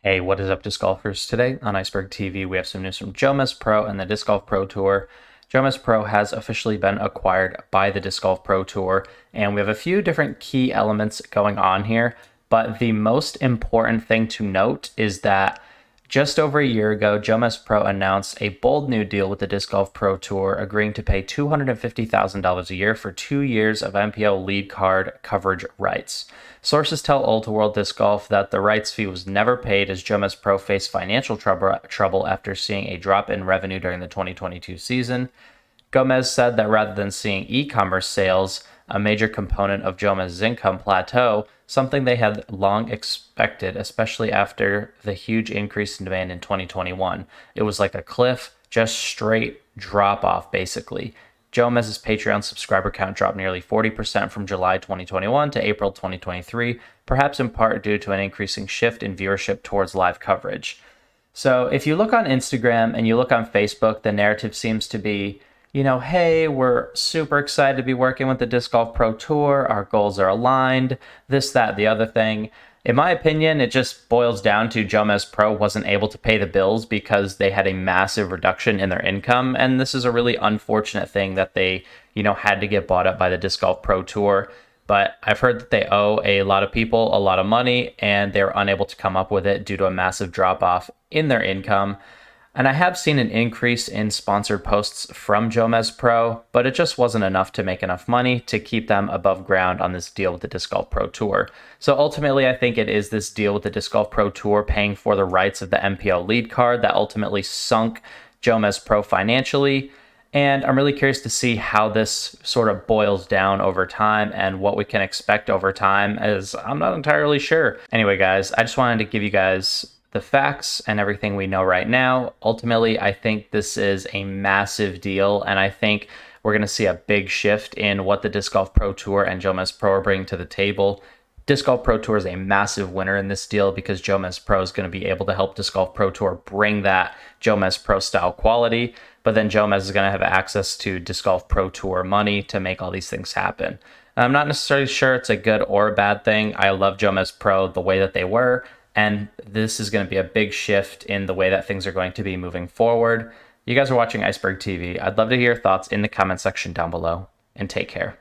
Hey, what is up, disc golfers? Today on Iceberg TV, we have some news from JOMEZPRO and the Disc Golf Pro Tour. JOMEZPRO has officially been acquired by the Disc Golf Pro Tour, and we have a few different key elements going on here. But the most important thing to note is that just over a year ago, JOMEZPRO announced a bold new deal with the Disc Golf Pro Tour, agreeing to pay $250,000 a year for 2 years of MPO lead card coverage rights. Sources tell Ultiworld Disc Golf that the rights fee was never paid as JOMEZPRO faced financial trouble after seeing a drop in revenue during the 2022 season. Gomez said that rather than seeing e-commerce sales, a major component of Jomez's income plateau, something they had long expected, especially after the huge increase in demand in 2021. It was like a cliff, just straight drop off, basically. Jomez's Patreon subscriber count dropped nearly 40% from July 2021 to April 2023, perhaps in part due to an increasing shift in viewership towards live coverage. So if you look on Instagram and you look on Facebook, the narrative seems to be, hey, we're super excited to be working with the Disc Golf Pro Tour. Our goals are aligned, this, that, the other thing. In my opinion, it just boils down to JOMEZPRO wasn't able to pay the bills because they had a massive reduction in their income. And this is a really unfortunate thing that they, had to get bought up by the Disc Golf Pro Tour. But I've heard that they owe a lot of people a lot of money and they're unable to come up with it due to a massive drop off in their income. And I have seen an increase in sponsored posts from JOMEZPRO, but it just wasn't enough to make enough money to keep them above ground on this deal with the Disc Golf Pro Tour. So ultimately, I think it is this deal with the Disc Golf Pro Tour paying for the rights of the MPO lead card that ultimately sunk JOMEZPRO financially. And I'm really curious to see how this sort of boils down over time and what we can expect over time, as I'm not entirely sure. Anyway, guys, I just wanted to give you guys the facts and everything we know right now. Ultimately, I think this is a massive deal, and I think we're going to see a big shift in what the Disc Golf Pro Tour and JOMEZPRO are bringing to the table. Disc Golf Pro Tour is a massive winner in this deal because JOMEZPRO is going to be able to help Disc Golf Pro Tour bring that JOMEZPRO style quality, but then Jomez is going to have access to Disc Golf Pro Tour money to make all these things happen. I'm not necessarily sure it's a good or a bad thing. I love JOMEZPRO the way that they were, and this is going to be a big shift in the way that things are going to be moving forward. You guys are watching Iceberg TV. I'd love to hear your thoughts in the comment section down below, and take care.